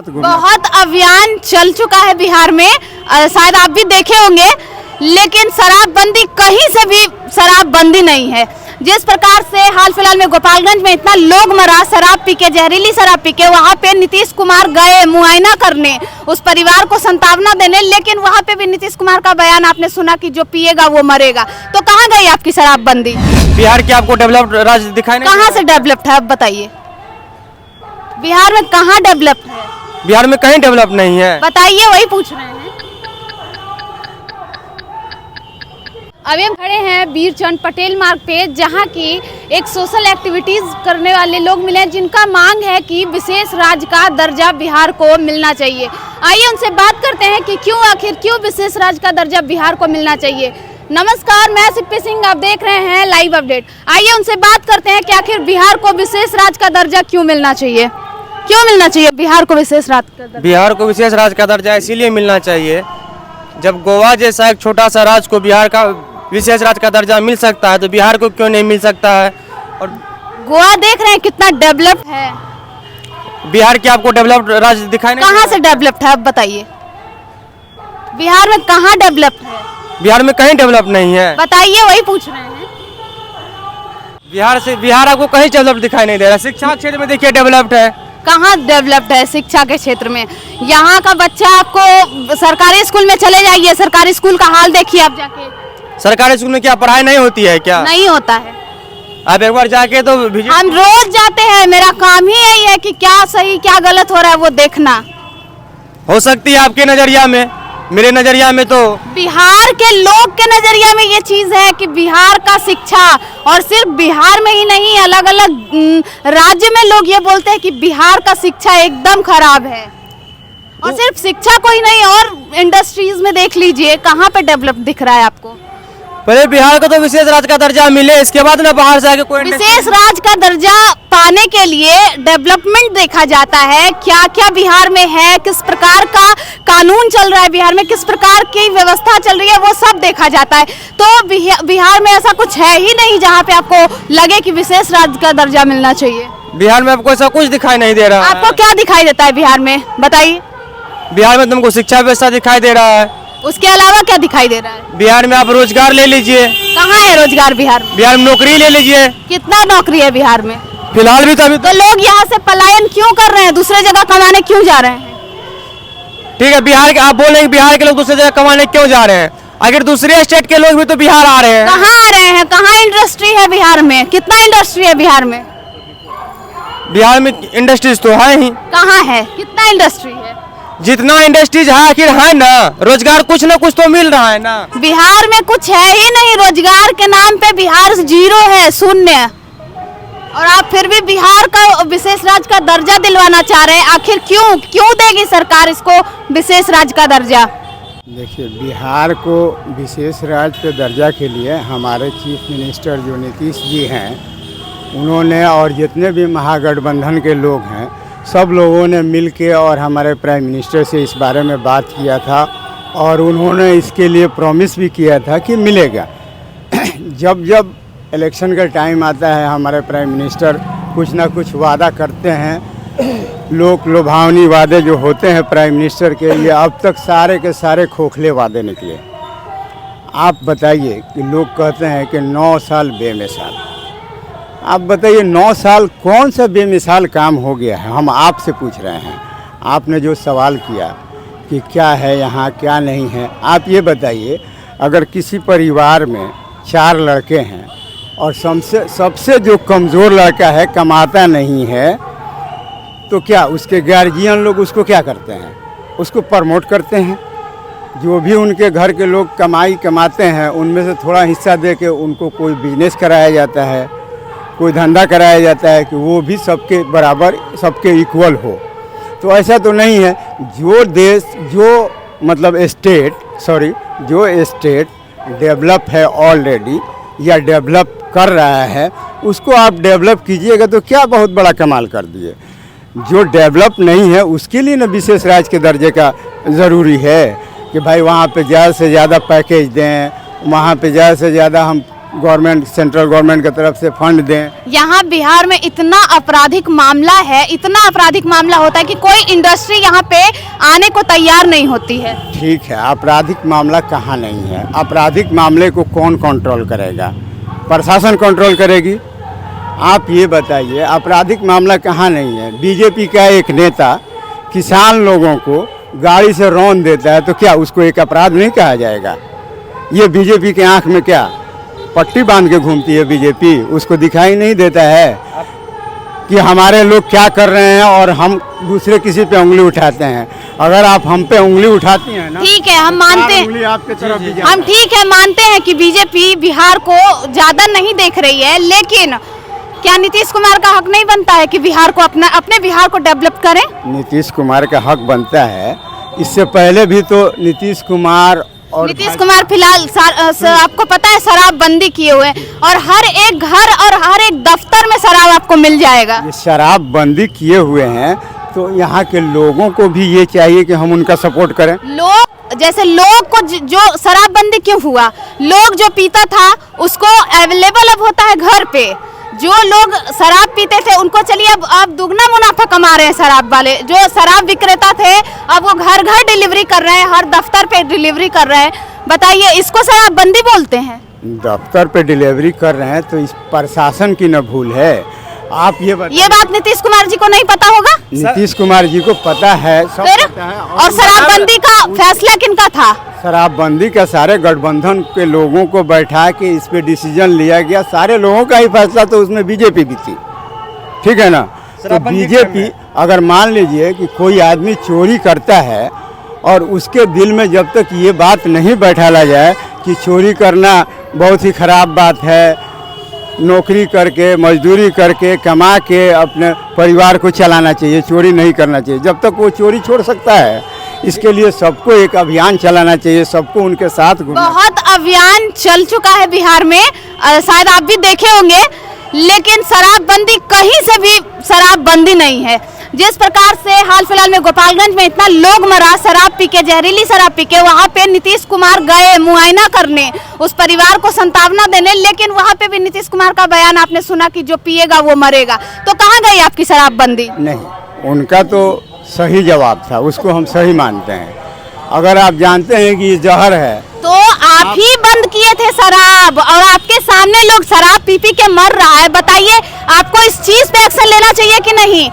बहुत अभियान चल चुका है बिहार में, शायद आप भी देखे होंगे, लेकिन शराबबंदी कहीं से भी शराबबंदी नहीं है। जिस प्रकार से हाल फिलहाल में गोपालगंज में इतना लोग मरा शराब पी के, जहरीली शराब पी के, वहाँ पे नीतीश कुमार गए मुआयना करने, उस परिवार को सांत्वना देने, लेकिन वहाँ पे भी नीतीश कुमार का बयान आपने सुना कि जो पिएगा वो मरेगा। तो कहाँ गई आपकी शराबबंदी? बिहार की आपको डेवलप्ड राज्य दिखाई नहीं? कहाँ से डेवलप्ड है, अब बताइए। बिहार में कहाँ डेवलप्ड है? बिहार में कहीं डेवलप नहीं है। बताइए, वही पूछ रहे हैं। अभी हम खड़े हैं वीरचंद पटेल मार्ग पे, जहाँ की एक सोशल एक्टिविटीज करने वाले लोग मिले हैं, जिनका मांग है कि विशेष राज्य का दर्जा बिहार को मिलना चाहिए। आइए उनसे बात करते हैं कि क्यों विशेष राज्य का दर्जा बिहार को मिलना चाहिए। नमस्कार, मैं सिप्पी सिंह, आप देख रहे हैं लाइव अपडेट। आइए उनसे बात करते हैं कि आखिर बिहार को विशेष राज्य का दर्जा क्यों मिलना चाहिए, क्यों मिलना चाहिए बिहार को विशेष राज्य का दर्जा? बिहार को विशेष राज्य का दर्जा इसीलिए मिलना चाहिए, जब गोवा जैसा एक छोटा सा राज्य को बिहार का विशेष राज्य का दर्जा मिल सकता है तो बिहार को क्यों नहीं मिल सकता है। और गोवा देख रहे हैं कितना डेवलप्ड है। बिहार की आपको डेवलप्ड राज्य दिखाई नहीं? कहाँ से डेवलप्ड है, अब बताइए। बिहार में कहाँ डेवलप्ड है? बिहार में कहीं डेवलप नहीं है। बताइए, वही पूछ रहे हैं। बिहार आपको कहीं डेवलप दिखाई नहीं दे रहा। शिक्षा क्षेत्र में देखिए डेवलप्ड है। कहाँ डेवलप्ड है शिक्षा के क्षेत्र में? यहाँ का बच्चा, आपको सरकारी स्कूल में चले जाइए, सरकारी स्कूल का हाल देखिए आप जाके। सरकारी स्कूल में क्या पढ़ाई नहीं होती है क्या? नहीं होता है। आप एक बार जाके तो हम रोज जाते हैं, मेरा काम ही यही है कि क्या सही क्या गलत हो रहा है वो देखना। हो सकती है आपके नजरिया में, मेरे नजरिया में तो बिहार के लोग के नजरिया में ये चीज है कि बिहार का शिक्षा, और सिर्फ बिहार में ही नहीं, अलग अलग राज्य में लोग ये बोलते हैं कि बिहार का शिक्षा एकदम खराब है। और सिर्फ शिक्षा को ही नहीं, और इंडस्ट्रीज में देख लीजिए कहाँ पे डेवलप दिख रहा है आपको। पहले बिहार को तो विशेष राज्य का दर्जा मिले, इसके बाद ना बाहर से आके कोई विशेष राज्य का दर्जा पाने के लिए डेवलपमेंट देखा जाता है, क्या क्या बिहार में है, किस प्रकार का कानून चल रहा है बिहार में, किस प्रकार की व्यवस्था चल रही है, वो सब देखा जाता है। तो बिहार में ऐसा कुछ है ही नहीं जहाँ पे आपको लगे कि विशेष राज्य का दर्जा मिलना चाहिए। बिहार में आपको ऐसा कुछ दिखाई नहीं दे रहा। आपको क्या दिखाई देता है बिहार में, बताइए। बिहार में तुमको शिक्षा व्यवस्था दिखाई दे रहा है, उसके अलावा क्या दिखाई दे रहा है? बिहार में आप रोजगार ले लीजिए। कहाँ है रोजगार बिहार में? बिहार में नौकरी ले लीजिए। कितना नौकरी है बिहार में? फिलहाल भी तो अभी तो लोग यहाँ से पलायन क्यों कर रहे हैं, दूसरे जगह कमाने क्यों जा रहे हैं? ठीक है, बिहार के आप बोल रहे हैं बिहार के लोग दूसरी जगह कमाने क्यों जा रहे हैं? अगर दूसरे स्टेट के लोग भी तो बिहार आ रहे हैं। कहाँ आ रहे हैं? कहाँ इंडस्ट्री है बिहार में? कितना इंडस्ट्री है बिहार में? बिहार में इंडस्ट्रीज तो है ही। कहाँ है? कितना इंडस्ट्री है? जितना इंडस्ट्रीज है आखिर है ना, रोजगार कुछ ना कुछ तो मिल रहा है ना। बिहार में कुछ है ही नहीं, रोजगार के नाम पे बिहार जीरो है, शून्य। और आप फिर भी बिहार का विशेष राज्य का दर्जा दिलवाना चाह रहे हैं, आखिर क्यों देगी सरकार इसको विशेष राज्य का दर्जा? देखिए, बिहार को विशेष राज्य के दर्जा के लिए हमारे चीफ मिनिस्टर जो नीतीश जी हैं, उन्होंने और जितने भी महागठबंधन के लोग हैं, सब लोगों ने मिलके और हमारे प्राइम मिनिस्टर से इस बारे में बात किया था, और उन्होंने इसके लिए प्रॉमिस भी किया था कि मिलेगा। जब इलेक्शन का टाइम आता है, हमारे प्राइम मिनिस्टर कुछ ना कुछ वादा करते हैं। लोग लुभावनी वादे जो होते हैं प्राइम मिनिस्टर के, ये अब तक सारे के सारे खोखले वादे निकले। आप बताइए कि लोग कहते हैं कि 9 साल बेमिसाल। आप बताइए 9 साल कौन सा बेमिसाल काम हो गया है, हम आपसे पूछ रहे हैं। आपने जो सवाल किया कि क्या है यहाँ क्या नहीं है, आप ये बताइए, अगर किसी परिवार में 4 लड़के हैं और सबसे जो कमज़ोर लड़का है, कमाता नहीं है, तो क्या उसके गार्जियन लोग उसको क्या करते हैं? उसको प्रमोट करते हैं। जो भी उनके घर के लोग कमाते हैं, उनमें से थोड़ा हिस्सा दे के उनको कोई बिजनेस कराया जाता है, कोई धंधा कराया जाता है कि वो भी सबके बराबर, सबके इक्वल हो। तो ऐसा तो नहीं है। जो देश, जो मतलब जो स्टेट डेवलप है ऑलरेडी या डेवलप कर रहा है, उसको आप डेवलप कीजिएगा तो क्या बहुत बड़ा कमाल कर दिए। जो डेवलप नहीं है उसके लिए ना विशेष राज्य के दर्जे का ज़रूरी है कि भाई वहाँ पे ज़्यादा से ज़्यादा पैकेज दें, वहाँ पे ज़्यादा से ज़्यादा हम गवर्नमेंट सेंट्रल गवर्नमेंट की तरफ से फंड दें। यहाँ बिहार में इतना आपराधिक मामला है, इतना आपराधिक मामला होता है कि कोई इंडस्ट्री यहाँ पे आने को तैयार नहीं होती है। ठीक है, आपराधिक मामला कहाँ नहीं है? आपराधिक मामले को कौन कंट्रोल करेगा? प्रशासन कंट्रोल करेगी। आप ये बताइए, आपराधिक मामला कहाँ नहीं है? बीजेपी का एक नेता किसान लोगों को गाड़ी से रौंद देता है तो क्या उसको एक अपराध नहीं कहा जाएगा? ये बीजेपी के आंख में क्या पट्टी बांध के घूमती है बीजेपी? उसको दिखाई नहीं देता है कि हमारे लोग क्या कर रहे हैं और हम दूसरे किसी पे उंगली उठाते हैं। अगर आप हम पे उंगली उठाती हैं ना, ठीक है, हम मानते हैं, आपके तरफ भी हम ठीक है मानते हैं कि बीजेपी बिहार को ज्यादा नहीं देख रही है, लेकिन क्या नीतीश कुमार का हक नहीं बनता है कि बिहार को अपने बिहार को डेवलप करें? नीतीश कुमार का हक बनता है। इससे पहले भी तो नीतीश कुमार फिलहाल आपको पता है शराबबंदी किए हुए हैं और हर एक घर और हर एक दफ्तर में शराब आपको मिल जाएगा। ये शराबबंदी किए हुए हैं तो यहाँ के लोगों को भी ये चाहिए कि हम उनका सपोर्ट करें। लोग को जो शराबबंदी क्यों हुआ, लोग जो पीता था उसको अवेलेबल अब होता है घर पे। जो लोग शराब पीते थे उनको चलिए अब दुगना मुनाफा कमा रहे हैं शराब वाले। जो शराब विक्रेता थे अब वो घर घर डिलीवरी कर रहे हैं, हर दफ्तर पे डिलीवरी कर रहे हैं। बताइए, इसको शराबबंदी बोलते हैं? दफ्तर पे डिलीवरी कर रहे हैं तो इस प्रशासन की न भूल है। आप ये बात नीतीश कुमार जी को नहीं पता होगा? नीतीश कुमार जी को पता है, सब पता है। और शराबबंदी का फैसला किनका था? शराबबंदी का सारे गठबंधन के लोगों को बैठा के इस पे डिसीजन लिया गया। सारे लोगों का ही फैसला, तो उसमें बीजेपी भी थी, ठीक है ना? तो बीजेपी, अगर मान लीजिए कि कोई आदमी चोरी करता है और उसके दिल में जब तक ये बात नहीं बैठाला जाए कि चोरी करना बहुत ही खराब बात है, नौकरी करके मजदूरी करके कमा के अपने परिवार को चलाना चाहिए, चोरी नहीं करना चाहिए, जब तक वो चोरी छोड़ सकता है। इसके लिए सबको एक अभियान चलाना चाहिए, सबको उनके साथ बहुत अभियान चल चुका है बिहार में, शायद आप भी देखे होंगे, लेकिन शराबबंदी कहीं से भी शराबबंदी नहीं है। जिस प्रकार से हाल फिलहाल में गोपालगंज में इतना लोग मरा शराब पी के, जहरीली शराब पी के, वहाँ पे नीतीश कुमार गए मुआयना करने, उस परिवार को सांत्वना देने, लेकिन वहाँ पे भी नीतीश कुमार का बयान आपने सुना कि जो पिएगा वो मरेगा। तो कहाँ गई आपकी शराबबंदी? नहीं, उनका तो सही जवाब था, उसको हम सही मानते हैं। अगर आप जानते हैं कि ये जहर है तो आप ही बंद किए थे शराब, और आपके सामने लोग शराब पी पी के मर रहा है। बताइए, आपको इस चीज पे एक्शन लेना चाहिए कि नहीं?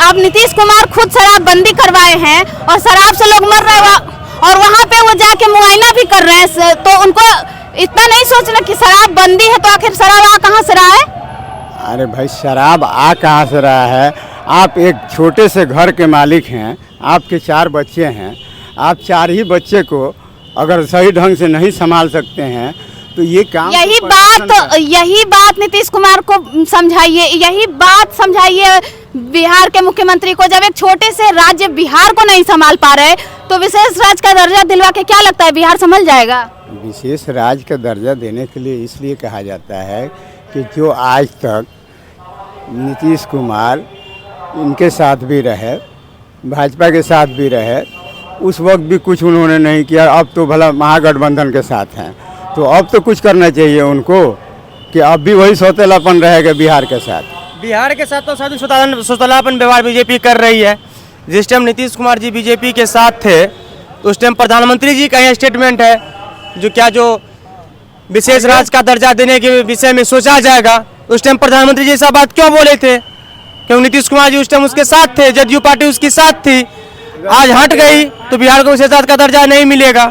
अब नीतीश कुमार खुद शराबबंदी करवाए हैं और शराब से लोग मर रहे हैं और वहाँ पे वो जाके मुआयना भी कर रहे हैं, तो उनको इतना नहीं सोचना कि शराबबंदी है तो आखिर शराब आ कहाँ से रहा है? अरे भाई, शराब आ कहाँ से रहा है? आप एक छोटे से घर के मालिक हैं, आपके 4 बच्चे हैं, आप 4 ही बच्चे को अगर सही ढंग से नहीं संभाल सकते हैं तो ये काम, यही बात नीतीश कुमार को समझाइए, यही बात समझाइए बिहार के मुख्यमंत्री को। जब एक छोटे से राज्य बिहार को नहीं संभाल पा रहे तो विशेष राज्य का दर्जा दिलवा के क्या लगता है बिहार संभल जाएगा? विशेष राज्य का दर्जा देने के लिए इसलिए कहा जाता है कि जो आज तक नीतीश कुमार इनके साथ भी रहे, भाजपा के साथ भी रहे, उस वक्त भी कुछ उन्होंने नहीं किया। अब तो भला महागठबंधन के साथ हैं, तो अब तो कुछ करना चाहिए उनको कि अब भी वही सौतेलापन रहेगा बिहार के साथ। बिहार के साथ तो साधु सौतेलापन व्यवहार बीजेपी कर रही है। जिस टाइम नीतीश कुमार जी बीजेपी के साथ थे उस टाइम प्रधानमंत्री जी का यह स्टेटमेंट है जो विशेष राज्य का दर्जा देने के विषय में सोचा जाएगा। उस टाइम प्रधानमंत्री जी ऐसा बात क्यों बोले थे? क्योंकि नीतीश कुमार जी उस टाइम उसके साथ थे, जदयू पार्टी उसके साथ थी। आज हट गई तो बिहार को विशेष राज्य का दर्जा नहीं मिलेगा।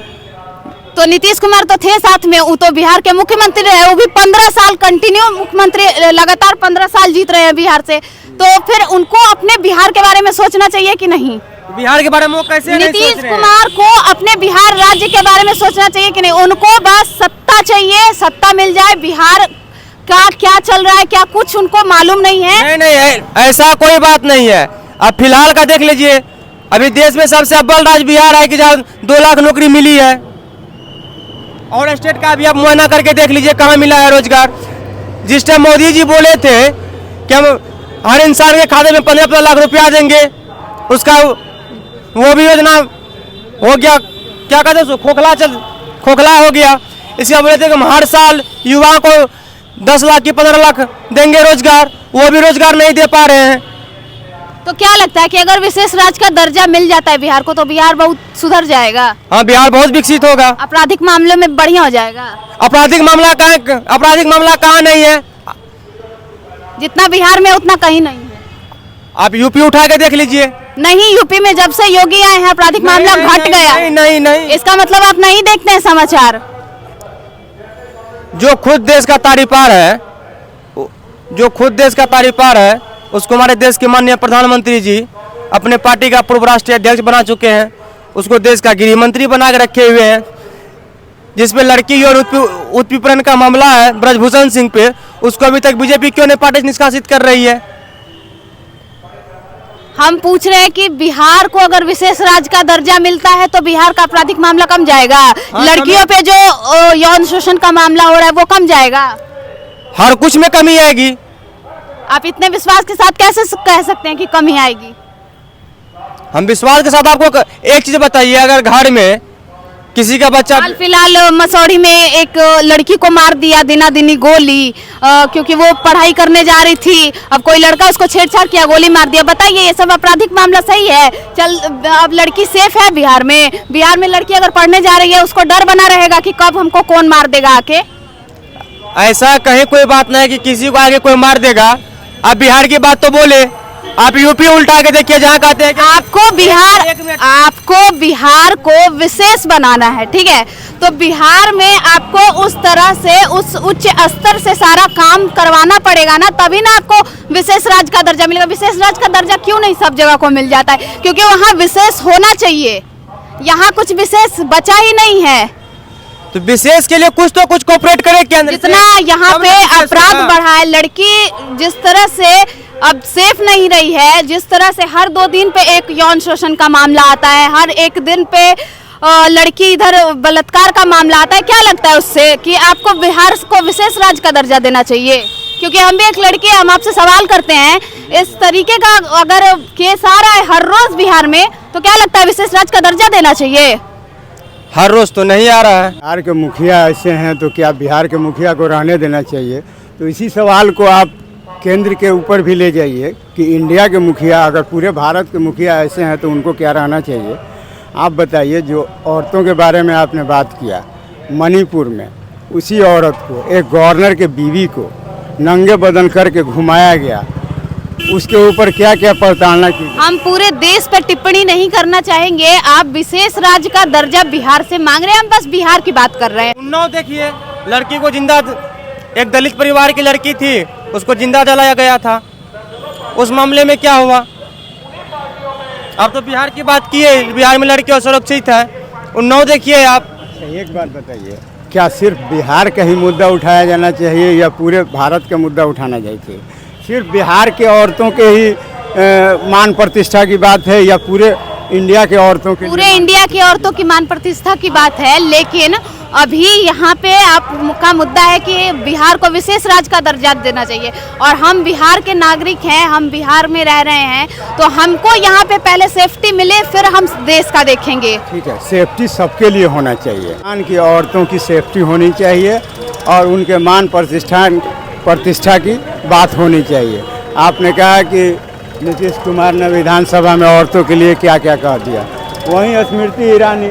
तो नीतीश कुमार तो थे साथ में, वो तो बिहार के मुख्यमंत्री रहे, वो भी 15 साल कंटिन्यू मुख्यमंत्री, लगातार 15 साल जीत रहे हैं बिहार से। तो फिर उनको अपने बिहार के बारे में सोचना चाहिए कि नहीं? बिहार के बारे में वो कैसे नीतीश कुमार को अपने बिहार राज्य के बारे में सोचना चाहिए कि नहीं? उनको बस सत्ता चाहिए, सत्ता मिल जाए, बिहार का क्या चल रहा है क्या कुछ उनको मालूम नहीं है। नहीं, ऐसा कोई बात नहीं है। अब फिलहाल का देख लीजिए, अभी देश में सबसे अव्वल राज्य बिहार है कि जहाँ 2 लाख नौकरी मिली है। और स्टेट का भी आप मुआयना करके देख लीजिए कहाँ मिला है रोजगार। जिस टाइम मोदी जी बोले थे कि हम हर इंसान के खाते में 15 लाख रुपया देंगे, उसका वो भी योजना हो गया, क्या कहते हैं, खोखला हो गया। इसका बोले थे कि हम हर साल युवाओं को 10 लाख की 15 लाख देंगे रोजगार, वो भी रोजगार नहीं दे पा रहे हैं। तो क्या लगता है कि अगर विशेष राज्य का दर्जा मिल जाता है बिहार को तो बिहार बहुत सुधर जाएगा? हाँ, बिहार बहुत विकसित होगा, आपराधिक मामलों में बढ़िया हो जाएगा। आपराधिक मामला कहाँ नहीं है? जितना बिहार में उतना कहीं नहीं है। आप यूपी उठा के देख लीजिए। नहीं, यूपी में जब से योगी आए हैं आपराधिक मामला घट गया। नहीं, इसका मतलब आप नहीं देखते हैं समाचार। जो खुद देश का तारीफार है उसको हमारे देश के माननीय प्रधानमंत्री जी अपने पार्टी का पूर्व राष्ट्रीय अध्यक्ष बना चुके हैं, उसको देश का गृह मंत्री बना के रखे हुए हैं। जिसपे लड़की और उत्पीड़न का मामला है ब्रजभूषण सिंह पे, उसको अभी तक बीजेपी क्यों नहीं पार्टी निष्कासित कर रही है? हम पूछ रहे हैं कि बिहार को अगर विशेष राज्य का दर्जा मिलता है तो बिहार का आपराधिक मामला कम जाएगा। लड़कियों पे जो यौन शोषण का मामला हो रहा है वो कम जाएगा। हर कुछ में कमी आएगी। आप इतने विश्वास के साथ कैसे कह सकते हैं कि कमी आएगी? हम विश्वास के साथ आपको एक चीज बताइए, अगर घर में किसी का बच्चा हाल फिलहाल मसौढ़ी में एक लड़की को मार दिया दिनादिनी गोली, क्योंकि वो पढ़ाई करने जा रही थी। अब कोई लड़का उसको छेड़छाड़ किया, गोली मार दिया। बताइए, ये सब आपराधिक मामला सही है? अब लड़की सेफ है बिहार में? बिहार में लड़की अगर पढ़ने जा रही है उसको डर बना रहेगा कि कब हमको कौन मार देगा आके? ऐसा कहीं कोई बात नहीं है कि किसी को आगे कोई मार देगा। आप बिहार की बात तो बोले, आप यूपी उल्टा के देखिए, जहाँ कहते हैं कि आपको बिहार को विशेष बनाना है, ठीक है? तो बिहार में आपको उस तरह से उस उच्च स्तर से सारा काम करवाना पड़ेगा ना, तभी ना आपको विशेष राज्य का दर्जा मिलेगा। विशेष राज्य का दर्जा क्यों नहीं सब जगह को मिल जाता है? क्योंकि वहाँ विशेष होना चाहिए, यहाँ कुछ विशेष बचा ही नहीं है। तो विशेष के लिए कुछ तो कुछ कोऑपरेट करे क्या? जितना यहाँ पे अपराध बढ़ा है, लड़की जिस तरह से अब सेफ नहीं रही है, जिस तरह से हर 2 दिन पे एक यौन शोषण का मामला आता है, हर एक दिन पे लड़की इधर बलात्कार का मामला आता है, क्या लगता है उससे कि आपको बिहार को विशेष राज्य का दर्जा देना चाहिए? क्योंकि हम भी एक लड़की, हम आपसे सवाल करते हैं, इस तरीके का अगर केस आ रहा है हर रोज बिहार में, तो क्या लगता है विशेष राज्य का दर्जा देना चाहिए? हर रोज तो नहीं आ रहा है। बिहार के मुखिया ऐसे हैं तो क्या बिहार के मुखिया को रहने देना चाहिए? तो इसी सवाल को आप केंद्र के ऊपर भी ले जाइए कि इंडिया के मुखिया, अगर पूरे भारत के मुखिया ऐसे हैं तो उनको क्या रहना चाहिए? आप बताइए। जो औरतों के बारे में आपने बात किया, मणिपुर में उसी औरत को, एक गवर्नर के बीवी को नंगे बदन करके घुमाया गया, उसके ऊपर क्या क्या प्रताड़ना की? हम पूरे देश पर टिप्पणी नहीं करना चाहेंगे। आप विशेष राज्य का दर्जा बिहार से मांग रहे हैं, हम बस बिहार की बात कर रहे हैं। उन्नाव देखिए, लड़की को जिंदा, एक दलित परिवार की लड़की थी, उसको जिंदा जलाया गया था। उस मामले में क्या हुआ? आप तो बिहार की बात किए, बिहार में लड़की सुरक्षित है। उन्नाव देखिए आप। एक बात बताइए, क्या सिर्फ बिहार का ही मुद्दा उठाया जाना चाहिए या पूरे भारत का मुद्दा उठाना चाहिए? सिर्फ बिहार के औरतों के ही मान प्रतिष्ठा की बात है या पूरे इंडिया के औरतों के? पूरे इंडिया की औरतों की मान प्रतिष्ठा की बात है, लेकिन अभी यहाँ पे आपका मुद्दा है कि बिहार को विशेष राज्य का दर्जा देना चाहिए। और हम बिहार के नागरिक हैं, हम बिहार में रह रहे हैं, तो हमको यहाँ पे पहले सेफ्टी मिले, फिर हम देश का देखेंगे। ठीक है, सेफ्टी सबके लिए होना चाहिए। मान की औरतों की सेफ्टी होनी चाहिए और उनके मान प्रतिष्ठा की बात होनी चाहिए। आपने कहा कि नीतीश कुमार ने विधानसभा में औरतों के लिए क्या क्या कह दिया, वहीं स्मृति ईरानी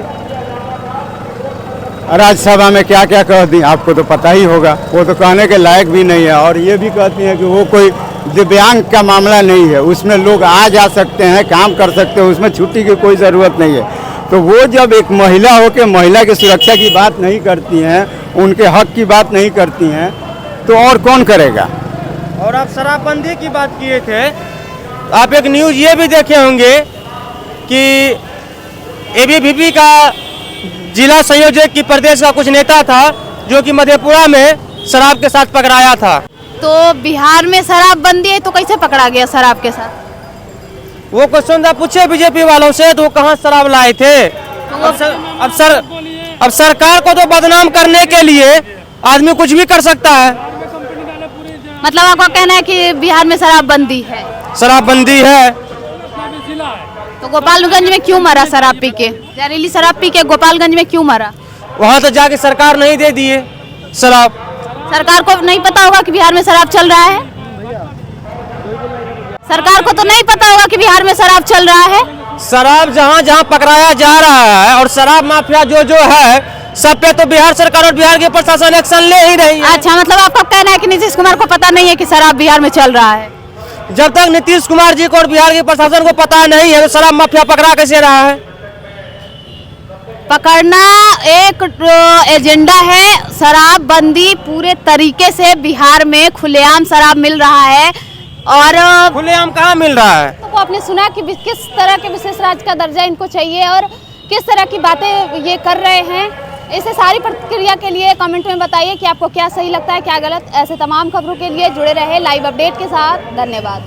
राज्यसभा में क्या क्या कह दी, आपको तो पता ही होगा। वो तो कहने के लायक भी नहीं है। और ये भी कहती हैं कि वो कोई दिव्यांग का मामला नहीं है, उसमें लोग आ जा सकते हैं, काम कर सकते हैं, उसमें छुट्टी की कोई ज़रूरत नहीं है। तो वो जब एक महिला होकर महिला की सुरक्षा की बात नहीं करती हैं, उनके हक की बात नहीं करती हैं, तो और कौन करेगा? और आप शराबबंदी की बात किए थे, आप एक न्यूज़ ये भी देखे होंगे कि एबीवीपी का जिला संयोजक की प्रदेश का कुछ नेता था जो कि मधेपुरा में शराब के साथ पकड़ाया था। तो बिहार में शराबबंदी है तो कैसे पकड़ा गया शराब के साथ? वो क्वेश्चन था, पूछे बीजेपी वालों से, तो वो कहाँ शराब लाए थे? अब सरकार को तो बदनाम करने के लिए आदमी कुछ भी कर सकता है। मतलब आपका कहना है कि बिहार में शराबबंदी है? शराबबंदी है। तो गोपालगंज में क्यों मरा शराब पी के? जहरीली शराब पी के गोपालगंज में क्यों मरा? वहाँ तो जाके सरकार नहीं दे दिए शराब। सरकार को नहीं पता होगा कि बिहार में शराब चल रहा है? सरकार को तो नहीं पता होगा कि बिहार में शराब चल रहा है। शराब जहाँ जहाँ पकड़ाया जा रहा है और शराब माफिया जो है सब पे तो बिहार सरकार और बिहार के प्रशासन एक्शन ले ही रही है। अच्छा, मतलब आपका कहना है कि नीतीश कुमार को पता नहीं है कि शराब बिहार में चल रहा है? जब तक नीतीश कुमार जी को और बिहार के प्रशासन को पता नहीं है तो शराब माफिया पकड़ा कैसे रहा है? पकड़ना एक एजेंडा है। शराब बंदी पूरे तरीके से बिहार में खुलेआम शराब मिल रहा है और खुलेआम कहाँ मिल रहा है? तो आपने सुना कि किस तरह के विशेष राज्य का दर्जा इनको चाहिए और किस तरह की बातें ये कर रहे हैं। इसे सारी प्रतिक्रिया के लिए कमेंट में बताइए कि आपको क्या सही लगता है, क्या गलत। ऐसे तमाम खबरों के लिए जुड़े रहे लाइव अपडेट के साथ। धन्यवाद।